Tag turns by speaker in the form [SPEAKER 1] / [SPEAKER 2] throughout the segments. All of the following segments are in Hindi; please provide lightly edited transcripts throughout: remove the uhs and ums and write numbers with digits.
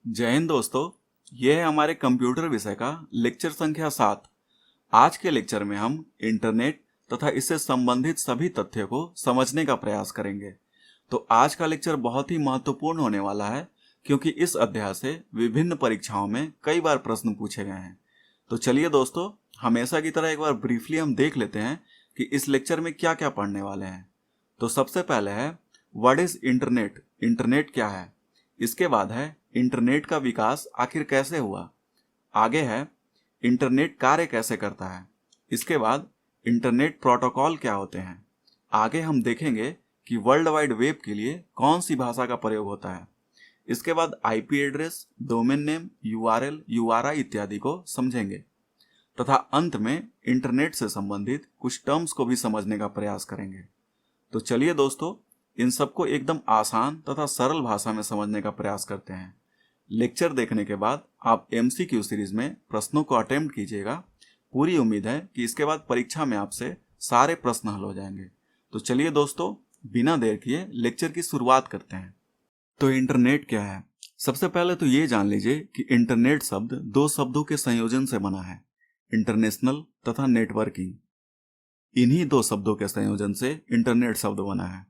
[SPEAKER 1] जय हिंद दोस्तों। ये है हमारे कंप्यूटर विषय का लेक्चर संख्या 7। आज के लेक्चर में हम इंटरनेट तथा इससे संबंधित सभी तथ्यों को समझने का प्रयास करेंगे। तो आज का लेक्चर बहुत ही महत्वपूर्ण होने वाला है, क्योंकि इस अध्याय से विभिन्न परीक्षाओं में कई बार प्रश्न पूछे गए हैं। तो चलिए दोस्तों, हमेशा की तरह एक बार ब्रीफली हम देख लेते हैं कि इस लेक्चर में क्या क्या पढ़ने वाले हैं। तो सबसे पहले है व्हाट इज इंटरनेट, इंटरनेट क्या है। इसके बाद है इंटरनेट का विकास आखिर कैसे हुआ। आगे है इंटरनेट कार्य कैसे करता है। इसके बाद इंटरनेट प्रोटोकॉल क्या होते हैं। आगे हम देखेंगे कि वर्ल्ड वाइड वेब के लिए कौन सी भाषा का प्रयोग होता है। इसके बाद IP address, domain name, URL, URI इत्यादि को समझेंगे तथा अंत में इंटरनेट से संबंधित कुछ टर्म्स को भी समझने का प्रयास करेंगे। तो चलिए दोस्तों, इन सबको एकदम आसान तथा सरल भाषा में समझने का प्रयास करते हैं। लेक्चर देखने के बाद आप एमसीक्यू सीरीज में प्रश्नों को अटेम्प्ट कीजिएगा। पूरी उम्मीद है कि इसके बाद परीक्षा में आपसे सारे प्रश्न हल हो जाएंगे। तो चलिए दोस्तों, बिना देर किए लेक्चर की शुरुआत करते हैं। तो इंटरनेट क्या है। सबसे पहले तो ये जान लीजिए कि इंटरनेट शब्द दो शब्दों के संयोजन से बना है, इंटरनेशनल तथा नेटवर्किंग। इन्हीं दो शब्दों के संयोजन से इंटरनेट शब्द बना है।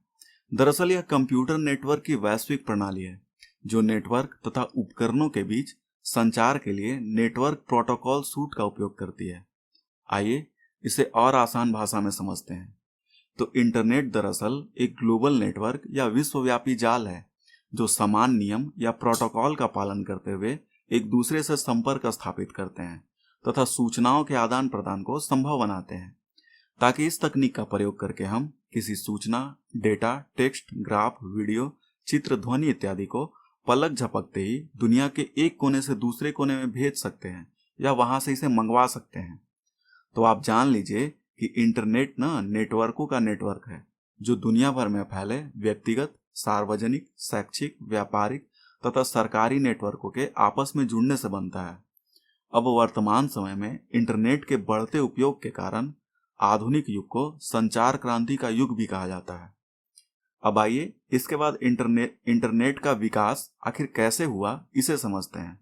[SPEAKER 1] दरअसल यह कंप्यूटर नेटवर्क की वैश्विक प्रणाली है, जो नेटवर्क तथा उपकरणों के बीच संचार के लिए नेटवर्क प्रोटोकॉल सूट का उपयोग करती है। आइए इसे और आसान भाषा में समझते हैं। तो इंटरनेट दरअसल एक ग्लोबल नेटवर्क या विश्वव्यापी जाल है, जो समान नियम या प्रोटोकॉल का पालन करते हुए एक दूसरे से संपर्क स्थापित करते हैं तथा सूचनाओं के आदान प्रदान को संभव बनाते हैं, ताकि इस तकनीक का प्रयोग करके हम किसी सूचना, डेटा, टेक्स्ट, ग्राफ, वीडियो, चित्र, ध्वनि इत्यादि को पलक झपकते ही दुनिया के एक कोने से दूसरे कोने में भेज सकते हैं या वहां से इसे मंगवा सकते हैं। तो आप जान लीजिए कि इंटरनेट नेटवर्कों का नेटवर्क है, जो दुनिया भर में फैले व्यक्तिगत, सार्वजनिक, शैक्षिक, व्यापारिक तथा सरकारी नेटवर्कों के आपस में जुड़ने से बनता है। अब वर्तमान समय में इंटरनेट के बढ़ते उपयोग के कारण आधुनिक युग को संचार क्रांति का युग भी कहा जाता है। अब आइए इसके बाद इंटरनेट का विकास आखिर कैसे हुआ, इसे समझते हैं।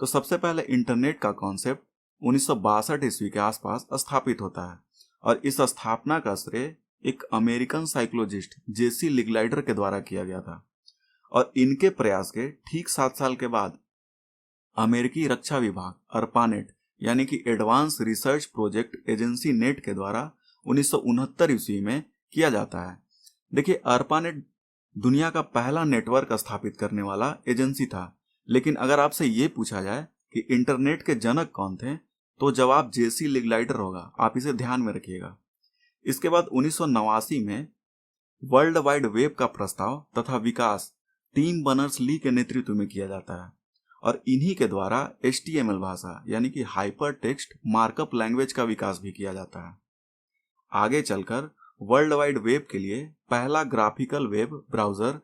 [SPEAKER 1] तो सबसे पहले इंटरनेट का कॉन्सेप्ट 1962 ईस्वी के आसपास स्थापित होता है, और इस स्थापना का श्रेय एक अमेरिकन साइकोलॉजिस्ट जेसी लिगलाइडर के द्वारा किया गया था। और इनके प्रयास के ठीक 7 साल के बाद अमेरिकी रक्षा विभाग अर्पानेट यानी कि advance research project agency net के द्वारा 1969 ईस्वी में किया जाता है। देखिए, अर्पानेट दुनिया का पहला नेटवर्क स्थापित करने वाला एजेंसी था। लेकिन अगर आपसे ये पूछा जाए कि इंटरनेट के जनक कौन थे, तो जवाब जेसी लिगलाइडर होगा। आप इसे ध्यान में रखिएगा। इसके बाद 1989 में वर्ल्ड वाइड वेब का प्रस्ताव तथा विकास टिम बर्नर्स-ली के नेतृत्व में किया जाता है, और इन्हीं के द्वारा HTML भाषा यानी कि हाइपर टेक्स्ट मार्कअप लैंग्वेज का विकास भी किया जाता है। आगे चलकर वर्ल्ड वाइड वेब के लिए पहला ग्राफिकल वेब ब्राउजर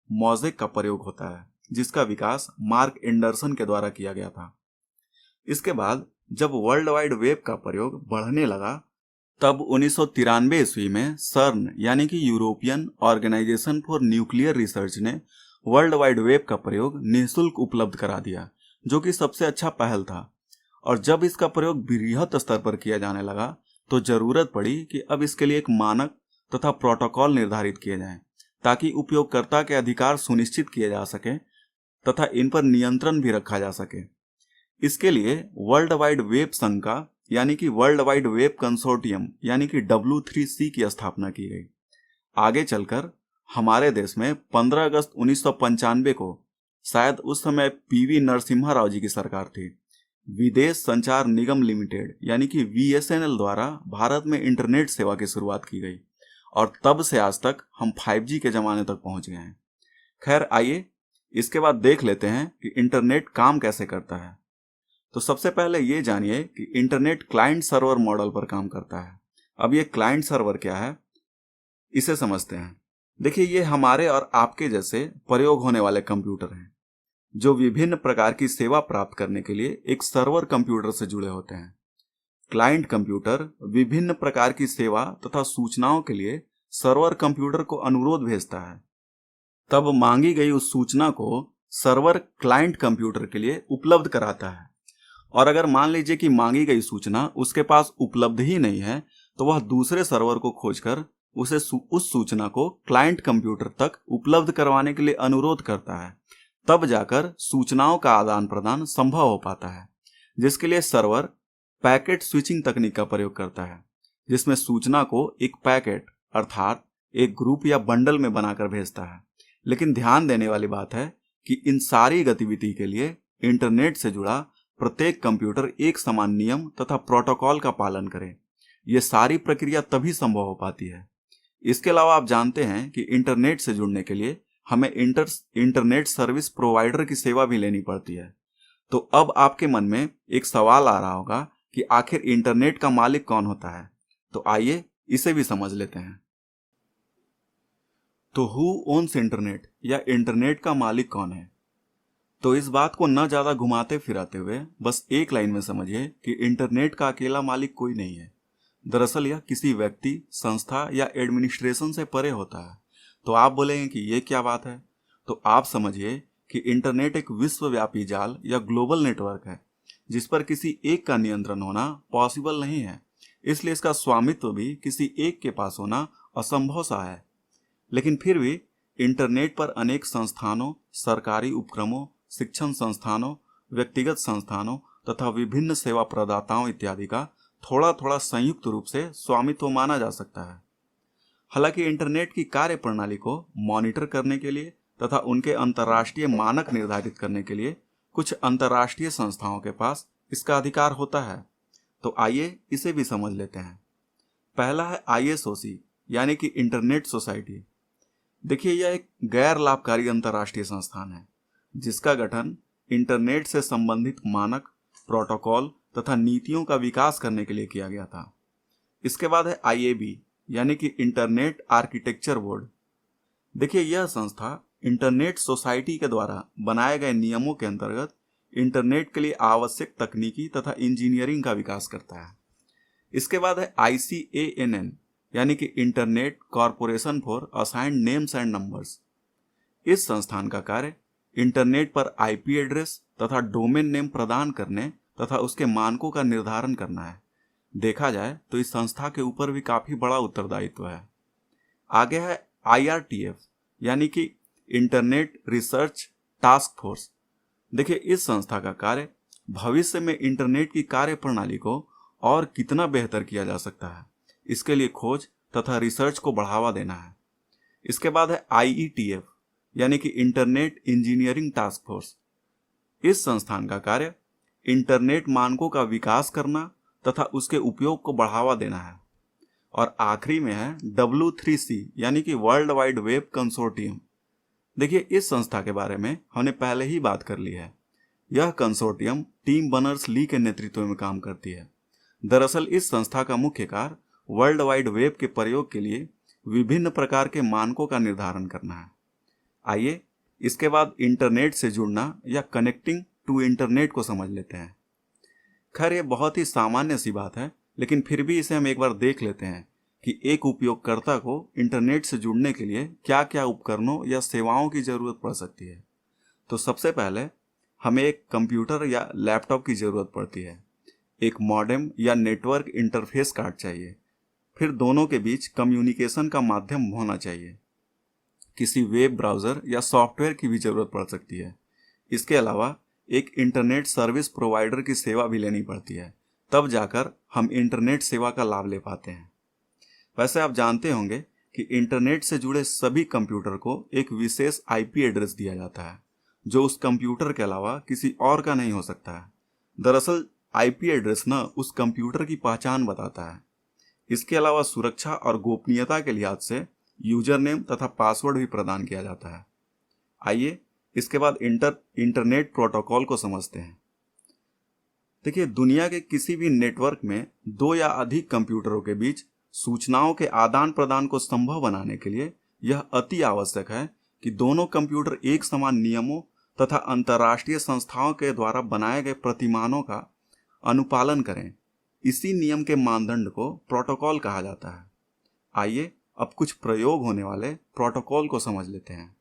[SPEAKER 1] मोज़ेक का प्रयोग होता है, जिसका विकास मार्क एंडरसन के द्वारा किया गया था। इसके बाद जब वर्ल्ड वाइड वेब का प्रयोग बढ़ने लगा, तब 1993 ईस्वी में सर्न यानी कि European organization for nuclear research ने वर्ल्ड वाइड वेब का प्रयोग निःशुल्क उपलब्ध करा दिया, जो कि सबसे अच्छा पहल था। और जब इसका प्रयोग बृहत स्तर पर किया जाने लगा, तो जरूरत पड़ी कि अब इसके लिए एक मानक तथा प्रोटोकॉल निर्धारित किए जाएं, ताकि उपयोगकर्ता के अधिकार सुनिश्चित किए जा सके तथा इन पर नियंत्रण भी रखा जा सके। इसके लिए वर्ल्ड वाइड वेब संघ का यानी कि वर्ल्ड वाइड वेब कंसोर्टियम यानी कि W3C की स्थापना की गई। आगे चलकर हमारे देश में 15 अगस्त 1995 को, शायद उस समय PV नरसिम्हा राव जी की सरकार थी, विदेश संचार निगम लिमिटेड यानी कि VSNL द्वारा भारत में इंटरनेट सेवा की शुरुआत की गई, और तब से आज तक हम 5G के जमाने तक पहुंच गए हैं। खैर, आइए इसके बाद देख लेते हैं कि इंटरनेट काम कैसे करता है। तो सबसे पहले ये जानिए कि इंटरनेट क्लाइंट सर्वर मॉडल पर काम करता है। अब ये क्लाइंट सर्वर क्या है, इसे समझते हैं। देखिए, ये हमारे और आपके जैसे प्रयोग होने वाले कंप्यूटर हैं, जो विभिन्न प्रकार की सेवा प्राप्त करने के लिए एक सर्वर कंप्यूटर से जुड़े होते हैं। क्लाइंट कंप्यूटर विभिन्न प्रकार की सेवा तथा सूचनाओं के लिए सर्वर कंप्यूटर को अनुरोध भेजता है। तब मांगी गई उस सूचना को सर्वर क्लाइंट कंप्यूटर के लिए उपलब्ध कराता है। और अगर मान लीजिए कि मांगी गई सूचना उसके पास उपलब्ध ही नहीं है, तो वह दूसरे सर्वर को खोजकर उस सूचना को क्लाइंट कंप्यूटर तक उपलब्ध करवाने के लिए अनुरोध करता है। तब जाकर सूचनाओं का आदान प्रदान संभव हो पाता है, जिसके लिए सर्वर पैकेट स्विचिंग तकनीक का प्रयोग करता है, जिसमें सूचना को एक पैकेट अर्थात एक ग्रुप या बंडल में बनाकर भेजता है। लेकिन ध्यान देने वाली बात है कि इन सारी गतिविधि के लिए इंटरनेट से जुड़ा प्रत्येक कंप्यूटर एक समान नियम तथा प्रोटोकॉल का पालन करे। ये सारी प्रक्रिया तभी संभव हो पाती है। इसके अलावा आप जानते हैं कि इंटरनेट से जुड़ने के लिए हमें इंटरनेट सर्विस प्रोवाइडर की सेवा भी लेनी पड़ती है। तो अब आपके मन में एक सवाल आ रहा होगा कि आखिर इंटरनेट का मालिक कौन होता है। तो आइए इसे भी समझ लेते हैं। तो हु ओन्स इंटरनेट या इंटरनेट का मालिक कौन है? तो इस बात को न ज्यादा घुमाते फिराते हुए बस एक लाइन में समझिए कि इंटरनेट का अकेला मालिक कोई नहीं है। दरअसल यह किसी व्यक्ति, संस्था या एडमिनिस्ट्रेशन से परे होता है। तो आप बोलेंगे कि ये क्या बात है? तो आप समझिए कि इंटरनेट एक विश्वव्यापी जाल या ग्लोबल नेटवर्क है, जिस पर किसी एक का नियंत्रण होना पॉसिबल नहीं है। इसलिए इसका स्वामित्व भी किसी एक के पास होना असंभव सा है। लेकिन फिर भी इंटरनेट पर अनेक संस्थानों, सरकारी उपक्रमों, शिक्षण संस्थानों, व्यक्तिगत संस्थानों तथा विभिन्न सेवा प्रदाताओं इत्यादि का थोड़ा थोड़ा संयुक्त रूप से स्वामित्व माना जा सकता है। हालांकि इंटरनेट की कार्य प्रणाली को मॉनिटर करने के लिए तथा उनके अंतर्राष्ट्रीय मानक निर्धारित करने के लिए कुछ अंतर्राष्ट्रीय संस्थाओं के पास इसका अधिकार होता है। तो आइए इसे भी समझ लेते हैं। पहला है ISOC यानी कि इंटरनेट सोसाइटी। देखिए, यह एक गैर लाभकारी अंतर्राष्ट्रीय संस्थान है, जिसका गठन इंटरनेट से संबंधित मानक, प्रोटोकॉल तथा नीतियों का विकास करने के लिए किया गया था। इसके बाद है IAB यानी कि इंटरनेट आर्किटेक्चर बोर्ड। देखिए, यह संस्था इंटरनेट सोसाइटी के द्वारा बनाए गए नियमों के अंतर्गत इंटरनेट के लिए आवश्यक तकनीकी तथा इंजीनियरिंग का विकास करता है। इसके बाद है ICANN यानी कि internet corporation for assigned names and numbers. इस संस्थान का कार्य इंटरनेट पर IP एड्रेस तथा डोमेन नेम प्रदान करने तथा उसके मानकों का निर्धारण करना है। देखा जाए तो इस संस्था के ऊपर भी काफी बड़ा उत्तरदायित्व है। आगे है IRTF यानी कि इंटरनेट रिसर्च टास्क फोर्स। देखिए, इस संस्था का कार्य भविष्य में इंटरनेट की कार्य प्रणाली को और कितना बेहतर किया जा सकता है, इसके लिए खोज तथा रिसर्च को बढ़ावा देना है। इसके बाद है IETF यानी कि इंटरनेट इंजीनियरिंग टास्क फोर्स। इस संस्थान का कार्य इंटरनेट मानकों का विकास करना तथा उसके उपयोग को बढ़ावा देना है। और आखिरी में है W3C यानी कि वर्ल्ड वाइड वेब कंसोर्टियम। देखिए, इस संस्था के बारे में हमने पहले ही बात कर ली है। यह कंसोर्टियम टीम बर्नर्स-ली के नेतृत्व में काम करती है। दरअसल इस संस्था का मुख्य कार्य वर्ल्ड वाइड वेब के प्रयोग के लिए विभिन्न प्रकार के मानकों का निर्धारण करना है। आइए इसके बाद इंटरनेट से जुड़ना या कनेक्टिंग टू इंटरनेट को समझ लेते हैं। खैर, ये बहुत ही सामान्य सी बात है, लेकिन फिर भी इसे हम एक बार देख लेते हैं कि एक उपयोगकर्ता को इंटरनेट से जुड़ने के लिए क्या क्या उपकरणों या सेवाओं की जरूरत पड़ सकती है। तो सबसे पहले हमें एक कंप्यूटर या लैपटॉप की जरूरत पड़ती है। एक मॉडेम या नेटवर्क इंटरफेस कार्ड चाहिए। फिर दोनों के बीच कम्युनिकेशन का माध्यम होना चाहिए। किसी वेब ब्राउज़र या सॉफ्टवेयर की भी ज़रूरत पड़ सकती है। इसके अलावा एक इंटरनेट सर्विस प्रोवाइडर की सेवा भी लेनी पड़ती है, तब जाकर हम इंटरनेट सेवा का लाभ ले पाते हैं। वैसे आप जानते होंगे कि इंटरनेट से जुड़े सभी कंप्यूटर को एक विशेष IP एड्रेस दिया जाता है, जो उस कंप्यूटर के अलावा किसी और का नहीं हो सकता है। दरअसल IP एड्रेस न उस कंप्यूटर की पहचान बताता है। इसके अलावा सुरक्षा और गोपनीयता के लिहाज से यूजर नेम तथा पासवर्ड भी प्रदान किया जाता है। आइए इसके बाद इंटरनेट प्रोटोकॉल को समझते हैं। देखिए, दुनिया के किसी भी नेटवर्क में दो या अधिक कंप्यूटरों के बीच सूचनाओं के आदान प्रदान को संभव बनाने के लिए यह अति आवश्यक है कि दोनों कंप्यूटर एक समान नियमों तथा अंतर्राष्ट्रीय संस्थाओं के द्वारा बनाए गए प्रतिमानों का अनुपालन करें। इसी नियम के मानदंड को प्रोटोकॉल कहा जाता है। आइए अब कुछ प्रयोग होने वाले प्रोटोकॉल को समझ लेते हैं।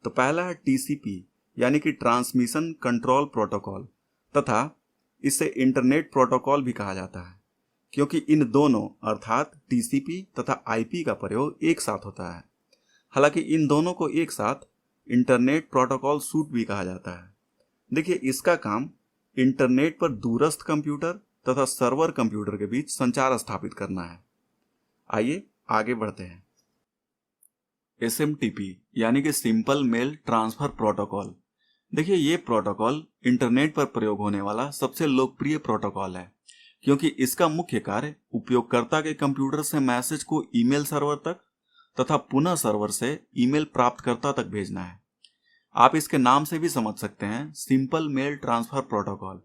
[SPEAKER 1] तो पहला है TCP यानी कि ट्रांसमिशन कंट्रोल प्रोटोकॉल, तथा इसे इंटरनेट प्रोटोकॉल भी कहा जाता है, क्योंकि इन दोनों अर्थात टीसीपी तथा आईपी का प्रयोग एक साथ होता है। हालांकि इन दोनों को एक साथ इंटरनेट प्रोटोकॉल सूट भी कहा जाता है। देखिए, इसका काम इंटरनेट पर दूरस्थ कंप्यूटर तथा सर्वर कंप्यूटर के बीच संचार स्थापित करना है। आइए आगे बढ़ते हैं। एसएमटीपी यानी कि सिंपल मेल ट्रांसफर प्रोटोकॉल। देखिए, ये प्रोटोकॉल इंटरनेट पर प्रयोग होने वाला सबसे लोकप्रिय प्रोटोकॉल है, क्योंकि इसका मुख्य कार्य उपयोगकर्ता के कंप्यूटर से मैसेज को ईमेल सर्वर तक तथा पुनः सर्वर से ईमेल प्राप्तकर्ता तक भेजना है। आप इसके नाम से भी समझ सकते हैं, सिंपल मेल ट्रांसफर प्रोटोकॉल।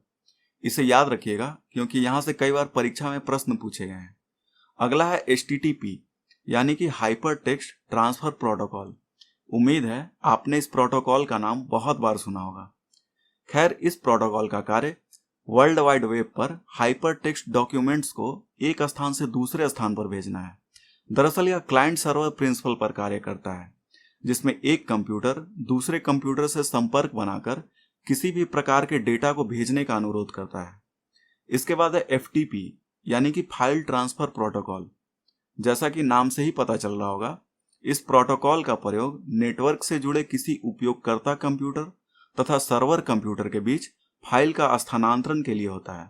[SPEAKER 1] इसे याद रखिएगा, क्योंकि यहां से कई बार परीक्षा में प्रश्न पूछे गए हैं। अगला है एचटीटीपी यानी कि हाइपर टेक्स्ट ट्रांसफर प्रोटोकॉल। उम्मीद है आपने इस प्रोटोकॉल का नाम बहुत बार सुना होगा। खैर, इस प्रोटोकॉल का कार्य वर्ल्ड वाइड वेब पर हाइपर टेक्स्ट डॉक्यूमेंट्स को एक स्थान से दूसरे स्थान पर भेजना है। दरअसल यह क्लाइंट सर्वर प्रिंसिपल पर कार्य करता है, जिसमें एक कंप्यूटर दूसरे कंप्यूटर से संपर्क बनाकर किसी भी प्रकार के डेटा को भेजने का अनुरोध करता है। इसके बाद है एफटीपी यानी कि फाइल ट्रांसफर प्रोटोकॉल। जैसा कि नाम से ही पता चल रहा होगा, इस प्रोटोकॉल का प्रयोग नेटवर्क से जुड़े किसी उपयोगकर्ता कंप्यूटर तथा सर्वर कंप्यूटर के बीच फाइल का स्थानांतरण के लिए होता है।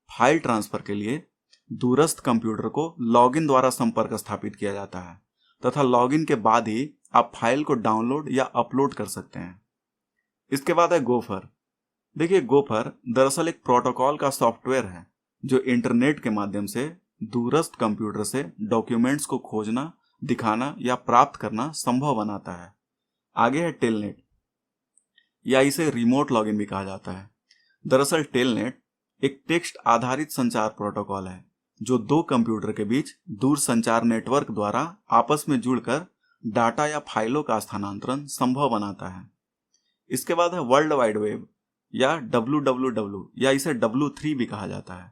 [SPEAKER 1] फाइल ट्रांसफर के लिए दूरस्थ कंप्यूटर को लॉगिन द्वारा संपर्क स्थापित किया जाता है तथा लॉगिन के बाद ही आप फाइल को डाउनलोड या अपलोड कर सकते हैं। इसके बाद है गोफर। देखिए, गोफर दरअसल एक प्रोटोकॉल का सॉफ्टवेयर है जो इंटरनेट के माध्यम से दूरस्थ कंप्यूटर से डॉक्यूमेंट्स को खोजना, दिखाना या प्राप्त करना संभव बनाता है। आगे है टेलनेट या इसे रिमोट लॉगिन भी कहा जाता है। दरअसल टेलनेट एक टेक्स्ट आधारित संचार प्रोटोकॉल है जो दो कंप्यूटर के बीच दूर संचार नेटवर्क द्वारा आपस में जुड़कर डाटा या फाइलों का स्थानांतरण संभव बनाता है। इसके बाद है वर्ल्ड वाइड वेब या WWW या इसे W3 भी कहा जाता है।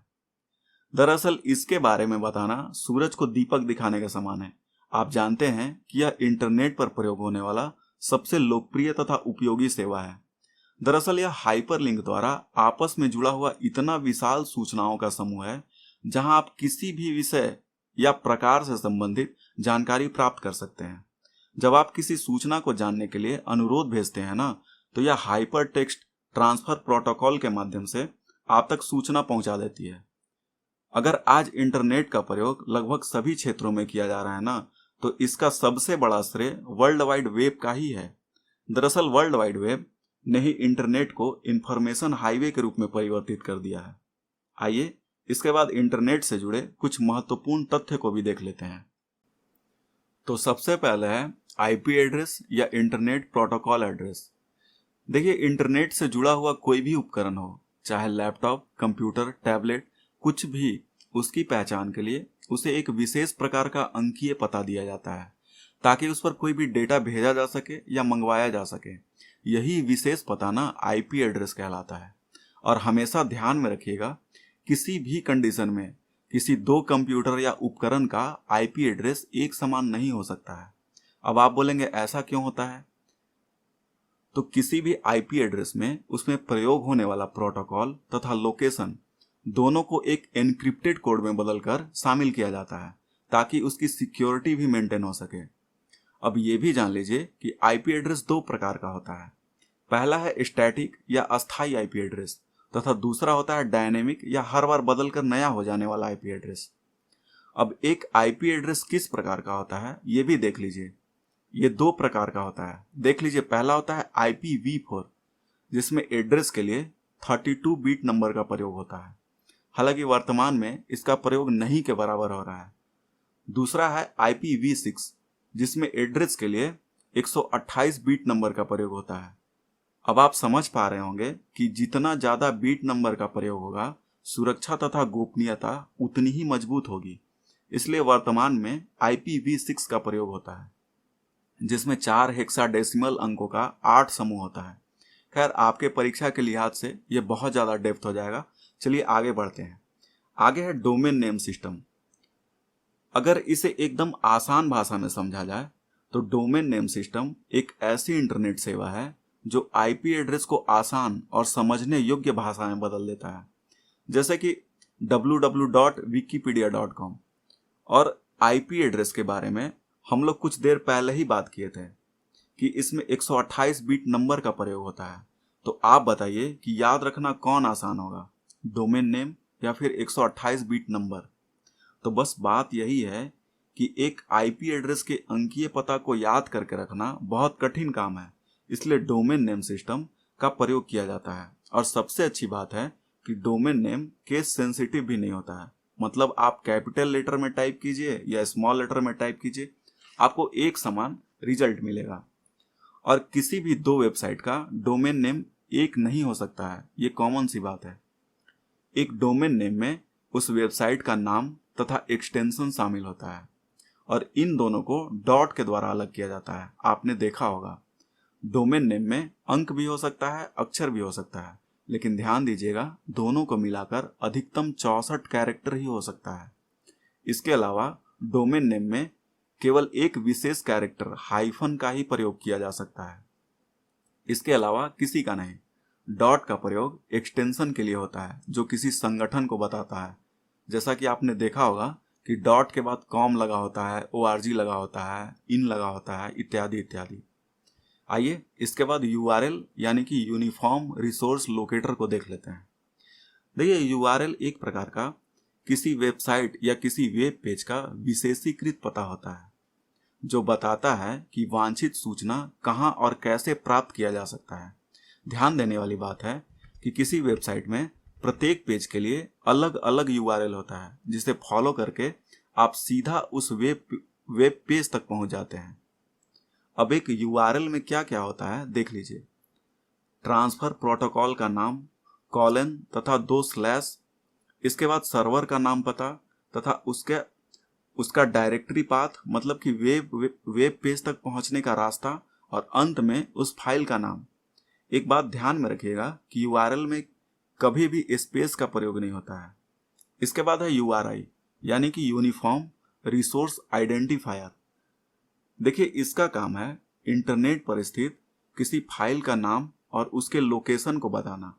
[SPEAKER 1] दरअसल इसके बारे में बताना सूरज को दीपक दिखाने के समान है। आप जानते हैं कि यह इंटरनेट पर प्रयोग होने वाला सबसे लोकप्रिय तथा उपयोगी सेवा है। दरअसल यह हाइपरलिंक द्वारा आपस में जुड़ा हुआ इतना विशाल सूचनाओं का समूह है जहां आप किसी भी विषय या प्रकार से संबंधित जानकारी प्राप्त कर सकते हैं। जब आप किसी सूचना को जानने के लिए अनुरोध भेजते हैं ना, तो यह हाइपर टेक्स्ट ट्रांसफर प्रोटोकॉल के माध्यम से आप तक सूचना पहुंचा देती है। अगर आज इंटरनेट का प्रयोग लगभग सभी क्षेत्रों में किया जा रहा है ना, तो इसका सबसे बड़ा श्रेय वर्ल्ड वाइड वेब का ही है। दरअसल वर्ल्ड वाइड वेब ने ही इंटरनेट को इंफॉर्मेशन हाईवे के रूप में परिवर्तित कर दिया है। आइए इसके बाद इंटरनेट से जुड़े कुछ महत्वपूर्ण तथ्य को भी देख लेते हैं। तो सबसे पहले है आईपी एड्रेस या इंटरनेट प्रोटोकॉल एड्रेस। देखिए, इंटरनेट से जुड़ा हुआ कोई भी उपकरण हो, चाहे लैपटॉप, कंप्यूटर, टैबलेट, कुछ भी, उसकी पहचान के लिए उसे एक विशेष प्रकार का अंकीय पता दिया जाता है ताकि उस पर कोई भी डेटा भेजा जा सके या मंगवाया जा सके। यही विशेष पता ना आईपी एड्रेस कहलाता है। और हमेशा ध्यान में रखिएगा, किसी भी कंडीशन में किसी दो कंप्यूटर या उपकरण का आईपी एड्रेस एक समान नहीं हो सकता है। अब आप बोलेंगे ऐसा क्यों होता है? तो किसी भी आईपी एड्रेस में उसमें प्रयोग होने वाला प्रोटोकॉल तथा लोकेशन दोनों को एक एन्क्रिप्टेड कोड में बदलकर शामिल किया जाता है ताकि उसकी सिक्योरिटी भी मेंटेन हो सके। अब ये भी जान लीजिए कि आईपी एड्रेस दो प्रकार का होता है। पहला है स्टैटिक या अस्थायी आईपी एड्रेस तथा दूसरा होता है डायनेमिक या हर बार बदलकर नया हो जाने वाला आईपी एड्रेस। अब एक आईपी एड्रेस किस प्रकार का होता है ये भी देख लीजिए। ये दो प्रकार का होता है। देख लीजिए, पहला होता है IPv4 जिसमें एड्रेस के लिए 32 बिट नंबर का प्रयोग होता है। हालांकि वर्तमान में इसका प्रयोग नहीं के बराबर हो रहा है। दूसरा है IPv6 जिसमें एड्रेस के लिए 128 बिट नंबर का प्रयोग होता है। अब आप समझ पा रहे होंगे कि जितना ज्यादा बीट नंबर का प्रयोग होगा, सुरक्षा तथा गोपनीयता उतनी ही मजबूत होगी। इसलिए वर्तमान में IPv6 का प्रयोग होता है जिसमें 4 हेक्साडेसिमल अंकों का 8 समूह होता है। खैर, आपके परीक्षा के लिहाज से यह बहुत ज्यादा डेप्थ हो जाएगा। चलिए आगे बढ़ते हैं। आगे है डोमेन नेम सिस्टम। अगर इसे एकदम आसान भाषा में समझा जाए तो डोमेन नेम सिस्टम एक ऐसी इंटरनेट सेवा है जो आईपी एड्रेस को आसान और समझने योग्य भाषा में बदल देता है, जैसे कि www.wikipedia.com। और आईपी एड्रेस के बारे में हम लोग कुछ देर पहले ही बात किए थे कि इसमें 128 बिट नंबर का प्रयोग होता है। तो आप बताइए कि याद रखना कौन आसान होगा, डोमेन नेम या फिर 128 बिट नंबर। तो बस बात यही है कि एक आईपी एड्रेस के अंकीय पता को याद करके रखना बहुत कठिन काम है, इसलिए डोमेन नेम सिस्टम का प्रयोग किया जाता है। और सबसे अच्छी बात है कि डोमेन नेम केस सेंसिटिव भी नहीं होता है, मतलब आप कैपिटल लेटर में टाइप कीजिए या स्मॉल लेटर में टाइप कीजिए, आपको एक समान रिजल्ट मिलेगा। और किसी भी दो वेबसाइट का डोमेन नेम एक नहीं हो सकता है, ये कॉमन सी बात है। एक डोमेन नेम में उस वेबसाइट का नाम तथा एक्सटेंशन शामिल होता है और इन दोनों को डॉट के द्वारा अलग किया जाता है। आपने देखा होगा डोमेन नेम में अंक भी हो सकता है, अक्षर भी हो सकता है, लेकिन ध्यान दीजिएगा दोनों को मिलाकर अधिकतम 64 कैरेक्टर ही हो सकता है। इसके अलावा डोमेन नेम में केवल एक विशेष कैरेक्टर हाइफन का ही प्रयोग किया जा सकता है, इसके अलावा किसी का नहीं। डॉट का प्रयोग एक्सटेंशन के लिए होता है जो किसी संगठन को बताता है, जैसा कि आपने देखा होगा कि डॉट के बाद कॉम लगा होता है, org लगा होता है, इन लगा होता है, इत्यादि इत्यादि। आइए इसके बाद यूआरएल यानी कि यूनिफॉर्म रिसोर्स लोकेटर को देख लेते हैं। देखिए यूआरएल एक प्रकार का किसी वेबसाइट या किसी वेब पेज का विशेषीकृत पता होता है जो बताता है कि वांछित सूचना कहां और कैसे प्राप्त किया जा सकता है। ध्यान देने वाली बात है कि किसी वेबसाइट में प्रत्येक पेज के लिए अलग अलग यूआरएल होता है जिसे फॉलो करके आप सीधा उस वेब पेज तक पहुंच जाते हैं। अब एक यूआरएल में क्या क्या होता है देख लीजिए। ट्रांसफर प्रोटोकॉल का नाम, कॉलन तथा 2 स्लैश, इसके बाद सर्वर का नाम पता तथा उसका डायरेक्टरी पाथ, मतलब कि वेब पेज तक पहुंचने का रास्ता, और अंत में उस फाइल का नाम। एक बात ध्यान में रखिएगा कि यूआरएल में कभी भी स्पेस का प्रयोग नहीं होता है। इसके बाद है यूआरआई यानी कि यूनिफॉर्म रिसोर्स आइडेंटिफायर। देखिए इसका काम है इंटरनेट पर स्थित किसी फाइल का नाम और उसके लोकेशन को बताना,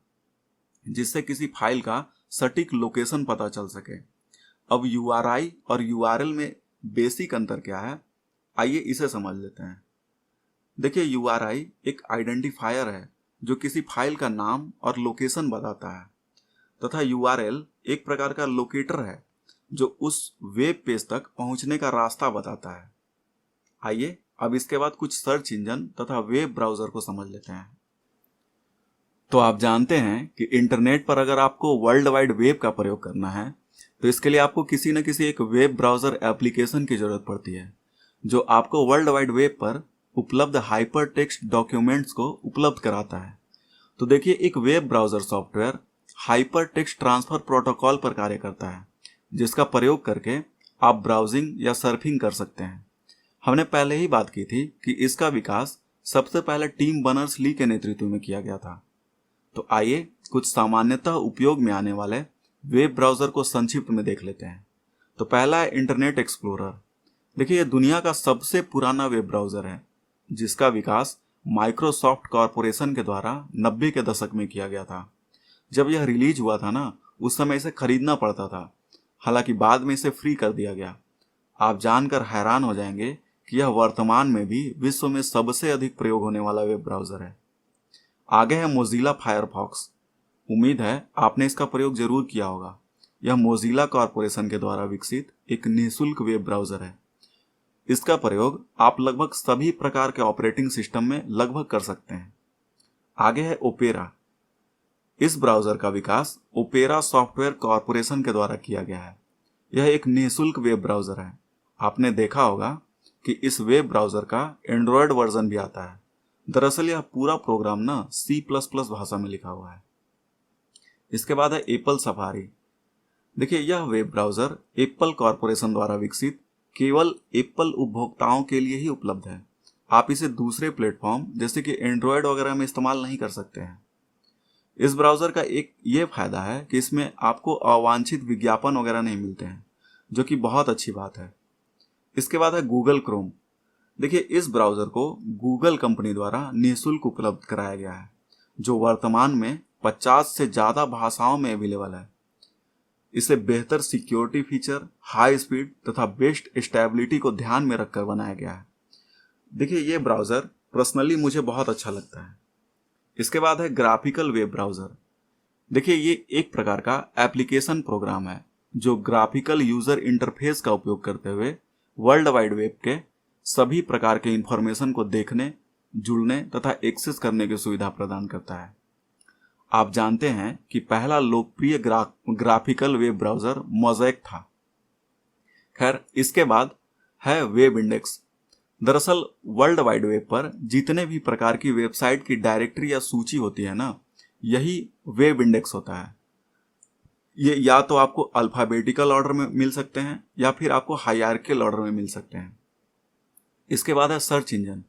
[SPEAKER 1] जिससे किसी फाइल का सटीक लोकेशन पता चल सके। अब यूआरआई और यूआरएल में बेसिक अंतर क्या है, आइए इसे समझ लेते हैं। देखिए यूआरआई एक आइडेंटिफायर है जो किसी फाइल का नाम और लोकेशन बताता है, तथा यूआरएल एक प्रकार का लोकेटर है जो उस वेब पेज तक पहुंचने का रास्ता बताता है। आइए अब इसके बाद कुछ सर्च इंजन तथा वेब ब्राउजर को समझ लेते हैं। तो आप जानते हैं कि इंटरनेट पर अगर आपको वर्ल्ड वाइड वेब का प्रयोग करना है तो इसके लिए आपको किसी न किसी एक वेब ब्राउजर एप्लीकेशन की जरूरत पड़ती है जो आपको वर्ल्ड वाइड वेब पर उपलब्ध हाइपर टेक्स्ट डॉक्यूमेंट्स को उपलब्ध कराता है। तो देखिए एक web browser software hyper text transfer protocol पर कार्य करता है, जिसका प्रयोग करके आप ब्राउजिंग या सर्फिंग कर सकते हैं। हमने पहले ही बात की थी कि इसका विकास सबसे पहले टीम बर्नर्स ली के नेतृत्व में किया गया था। तो आइए कुछ सामान्यतः उपयोग में आने वाले वेब ब्राउजर को संक्षिप्त में देख लेते हैं। तो पहला है इंटरनेट एक्सप्लोरर। देखिए यह दुनिया का सबसे पुराना वेब ब्राउजर है जिसका विकास माइक्रोसॉफ्ट कॉरपोरेशन के द्वारा 90 के दशक में किया गया था। जब यह रिलीज हुआ था ना, उस समय इसे खरीदना पड़ता था, हालांकि बाद में इसे फ्री कर दिया गया। आप जानकर हैरान हो जाएंगे कि यह वर्तमान में भी विश्व में सबसे अधिक प्रयोग होने वाला वेब ब्राउजर है। आगे है मोजिला फायरफॉक्स। उम्मीद है आपने इसका प्रयोग जरूर किया होगा। यह मोजिला कॉरपोरेशन के द्वारा विकसित एक निःशुल्क वेब ब्राउजर है। इसका प्रयोग आप लगभग सभी प्रकार के ऑपरेटिंग सिस्टम में लगभग कर सकते हैं। आगे है ओपेरा। इस ब्राउजर का विकास ओपेरा सॉफ्टवेयर कॉरपोरेशन के द्वारा किया गया है। यह एक निःशुल्क वेब ब्राउजर है। आपने देखा होगा कि इस वेब ब्राउजर का एंड्रॉयड वर्जन भी आता है। दरअसल यह पूरा प्रोग्राम ना C++ भाषा में लिखा हुआ है। इसके बाद है एप्पल सफारी। देखिए यह वेब ब्राउजर एप्पल कॉरपोरेशन द्वारा विकसित केवल एप्पल उपभोक्ताओं के लिए ही उपलब्ध है। आप इसे दूसरे प्लेटफॉर्म जैसे कि एंड्रॉयड वगैरह में इस्तेमाल नहीं कर सकते हैं। इस ब्राउजर का एक ये फायदा है कि इसमें आपको अवांछित विज्ञापन वगैरह नहीं मिलते हैं, जो कि बहुत अच्छी बात है। इसके बाद है गूगल क्रोम। देखिए, इस ब्राउज़र को गूगल कंपनी द्वारा निःशुल्क उपलब्ध कराया गया है, जो वर्तमान में 50 से ज़्यादा भाषाओं में अवेलेबल है। इसे बेहतर सिक्योरिटी फीचर, हाई स्पीड तथा बेस्ट स्टेबिलिटी को ध्यान में रखकर बनाया गया है। देखिए, ये ब्राउज़र पर्सनली मुझे बहुत अच्छा लगता है। इसके बाद है ग्राफिकल वेब ब्राउज़र। देखिए, ये एक प्रकार का एप्लीकेशन प्रोग्राम है जो ग्राफिकल यूजर इंटरफेस का उपयोग करते हुए वर्ल्ड वाइड वेब के सभी प्रकार के इंफॉर्मेशन को देखने, जुड़ने तथा एक्सेस करने की सुविधा प्रदान करता है। आप जानते हैं कि पहला लोकप्रिय ग्राफिकल वेब ब्राउज़र मोज़ेक था। खैर, इसके बाद है वेब इंडेक्स। दरअसल वर्ल्ड वाइड वेब पर जितने भी प्रकार की वेबसाइट की डायरेक्टरी या सूची होती है ना, यही वेब इंडेक्स होता है। ये या तो आपको अल्फाबेटिकल ऑर्डर में मिल सकते हैं या फिर आपको हायरार्किकल ऑर्डर में मिल सकते हैं। इसके बाद है सर्च इंजन।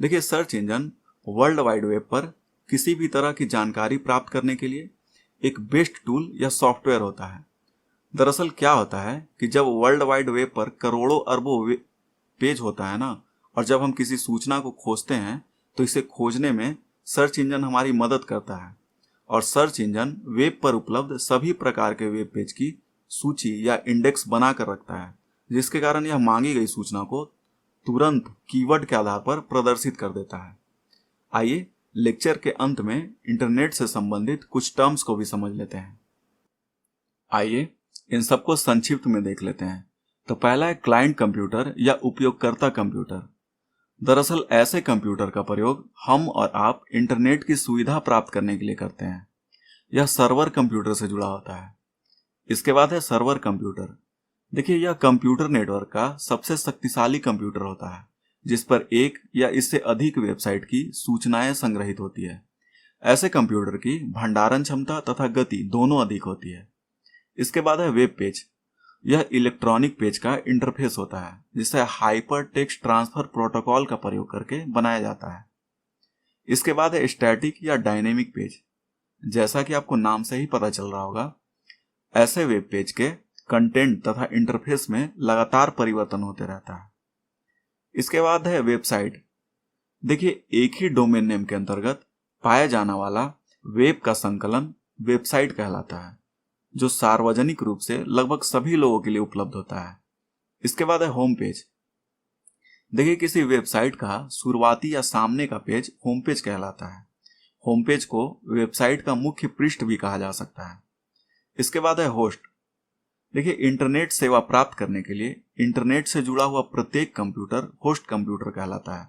[SPEAKER 1] देखिए, search engine world wide web पर किसी भी तरह की जानकारी प्राप्त करने के लिए एक बेस्ट टूल या सॉफ्टवेयर होता है। दरअसल क्या होता है कि जब वर्ल्ड वाइड वेब पर करोड़ों अरबों पेज होता है ना, और जब हम किसी सूचना को खोजते हैं तो इसे खोजने में सर्च इंजन हमारी मदद करता है। और सर्च इंजन वेब पर उपलब्ध सभी प्रकार के वेब पेज की सूची या इंडेक्स बनाकर रखता है, जिसके कारण यह मांगी गई सूचना को तुरंत कीवर्ड के आधार पर प्रदर्शित कर देता है। आइए लेक्चर के अंत में इंटरनेट से संबंधित कुछ टर्म्स को भी समझ लेते हैं। आइए इन सबको संक्षिप्त में देख लेते हैं। तो पहला है क्लाइंट कंप्यूटर या उपयोगकर्ता कंप्यूटर। दरअसल ऐसे कंप्यूटर का प्रयोग हम और आप इंटरनेट की सुविधा प्राप्त करने के लिए करते हैं। यह सर्वर कंप्यूटर से जुड़ा होता है। इसके बाद है सर्वर कंप्यूटर। देखिए, यह कंप्यूटर नेटवर्क का सबसे शक्तिशाली कंप्यूटर होता है, जिस पर एक या इससे अधिक वेबसाइट की सूचनाएं संग्रहित होती है। ऐसे कंप्यूटर की भंडारण क्षमता तथा गति दोनों अधिक होती है। इसके बाद है वेब पेज। यह इलेक्ट्रॉनिक पेज का इंटरफेस होता है, जिसे हाइपर टेक्स्ट ट्रांसफर प्रोटोकॉल का प्रयोग करके बनाया जाता है। इसके बाद है स्टैटिक या डायनेमिक पेज। जैसा कि आपको नाम से ही पता चल रहा होगा, ऐसे वेब पेज के कंटेंट तथा इंटरफेस में लगातार परिवर्तन होते रहता है। इसके बाद है वेबसाइट। देखिए, एक ही डोमेन नेम के अंतर्गत पाया जाने वाला वेब का संकलन वेबसाइट कहलाता है, जो सार्वजनिक रूप से लगभग सभी लोगों के लिए उपलब्ध होता है। इसके बाद है होम पेज। देखिए, किसी वेबसाइट का शुरुआती या सामने का पेज होम पेज कहलाता है। होम पेज को वेबसाइट का मुख्य पृष्ठ भी कहा जा सकता है। इसके बाद है होस्ट। देखिए, इंटरनेट सेवा प्राप्त करने के लिए इंटरनेट से जुड़ा हुआ प्रत्येक कंप्यूटर होस्ट कंप्यूटर कहलाता है।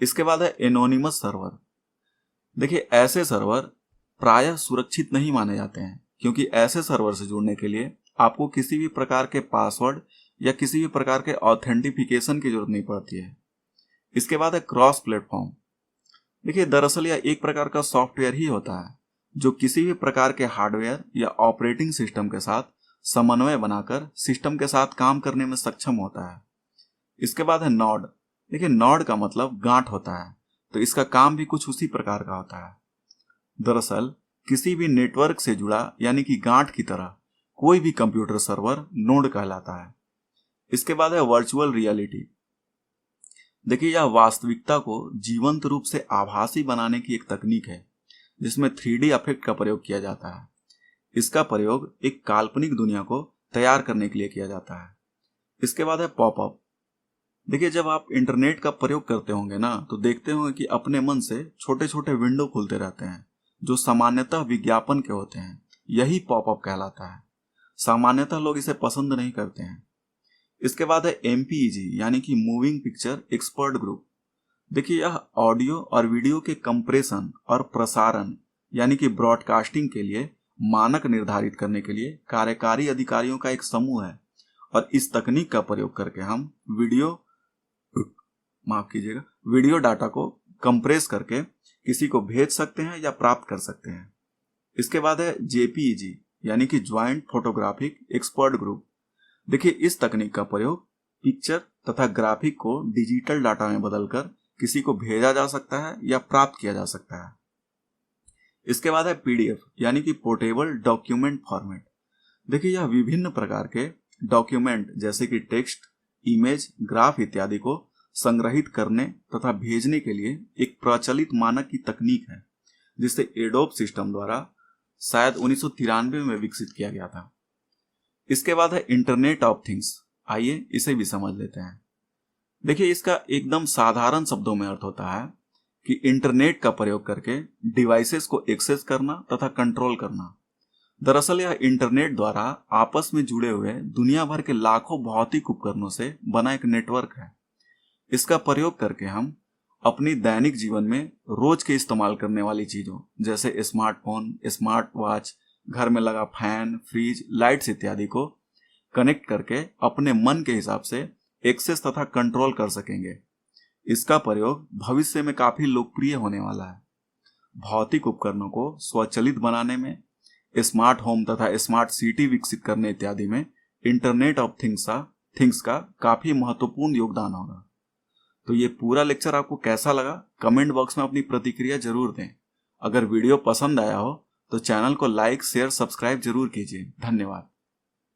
[SPEAKER 1] इसके बाद है एनोनिमस सर्वर। देखिए, ऐसे सर्वर प्रायः सुरक्षित नहीं माने जाते हैं, क्योंकि ऐसे सर्वर से जुड़ने के लिए आपको किसी भी प्रकार के पासवर्ड या किसी भी प्रकार के ऑथेंटिफिकेशन की जरूरत नहीं पड़ती है। इसके बाद है क्रॉस प्लेटफॉर्म। देखिए, दरअसल यह एक प्रकार का सॉफ्टवेयर ही होता है जो किसी भी प्रकार के हार्डवेयर या ऑपरेटिंग सिस्टम के साथ समन्वय बनाकर सिस्टम के साथ काम करने में सक्षम होता है। इसके बाद है नॉड। देखिए, नॉड का मतलब गांठ होता है, तो इसका काम भी कुछ उसी प्रकार का होता है। दरअसल किसी भी नेटवर्क से जुड़ा यानी कि गांठ की तरह कोई भी कंप्यूटर सर्वर नोड कहलाता है। इसके बाद है वर्चुअल रियलिटी। देखिए, यह वास्तविकता को जीवंत रूप से आभासी बनाने की एक तकनीक है, जिसमें 3D इफेक्ट का प्रयोग किया जाता है। इसका प्रयोग एक काल्पनिक दुनिया को तैयार करने के लिए किया जाता है। इसके बाद है पॉपअप। देखिए, जब आप इंटरनेट का प्रयोग करते होंगे ना, तो देखते होंगे कि अपने मन से छोटे छोटे विंडो खुलते रहते हैं, जो सामान्यतः विज्ञापन के होते हैं। यही पॉपअप कहलाता है। सामान्यतः लोग इसे पसंद नहीं करते हैं। इसके बाद है MPEG यानी कि मूविंग पिक्चर एक्सपर्ट ग्रुप। देखिए, यह ऑडियो और वीडियो के कंप्रेशन और प्रसारण यानी कि ब्रॉडकास्टिंग के लिए मानक निर्धारित करने के लिए कार्यकारी अधिकारियों का एक समूह है। और इस तकनीक का प्रयोग करके हम वीडियो डाटा को कंप्रेस करके किसी को भेज सकते हैं या प्राप्त कर सकते हैं। इसके बाद है JPEG यानी कि ज्वाइंट फोटोग्राफिक एक्सपर्ट ग्रुप। देखिए, इस तकनीक का प्रयोग पिक्चर तथा ग्राफिक को डिजिटल डाटा में बदलकर किसी को भेजा जा सकता है या प्राप्त किया जा सकता है। इसके बाद है PDF यानी कि पोर्टेबल डॉक्यूमेंट फॉर्मेट। देखिए, यह विभिन्न प्रकार के डॉक्यूमेंट जैसे कि टेक्स्ट, इमेज, ग्राफ इत्यादि को संग्रहित करने तथा भेजने के लिए एक प्रचलित मानक की तकनीक है, जिसे एडोब सिस्टम द्वारा शायद 1993 में विकसित किया गया था। इसके बाद है इंटरनेट ऑफ थिंग्स। आइए इसे भी समझ लेते हैं। देखिए, इसका एकदम साधारण शब्दों में अर्थ होता है कि इंटरनेट का प्रयोग करके डिवाइसेस को एक्सेस करना तथा कंट्रोल करना। दरअसल यह इंटरनेट द्वारा आपस में जुड़े हुए दुनिया भर के लाखों भौतिक उपकरणों से बना एक नेटवर्क है। इसका प्रयोग करके हम अपनी दैनिक जीवन में रोज के इस्तेमाल करने वाली चीजों जैसे स्मार्टफोन, स्मार्ट वॉच, घर में लगा फैन, फ्रिज, लाइट्स इत्यादि को कनेक्ट करके अपने मन के हिसाब से एक्सेस तथा कंट्रोल कर सकेंगे। इसका प्रयोग भविष्य में काफी लोकप्रिय होने वाला है। भौतिक उपकरणों को स्वचालित बनाने में, स्मार्ट होम तथा स्मार्ट सिटी विकसित करने इत्यादि में इंटरनेट ऑफ थिंग्स का काफी महत्वपूर्ण योगदान होगा। तो ये पूरा लेक्चर आपको कैसा लगा, कमेंट बॉक्स में अपनी प्रतिक्रिया जरूर दें। अगर वीडियो पसंद आया हो तो चैनल को लाइक, शेयर, सब्सक्राइब जरूर कीजिए। धन्यवाद।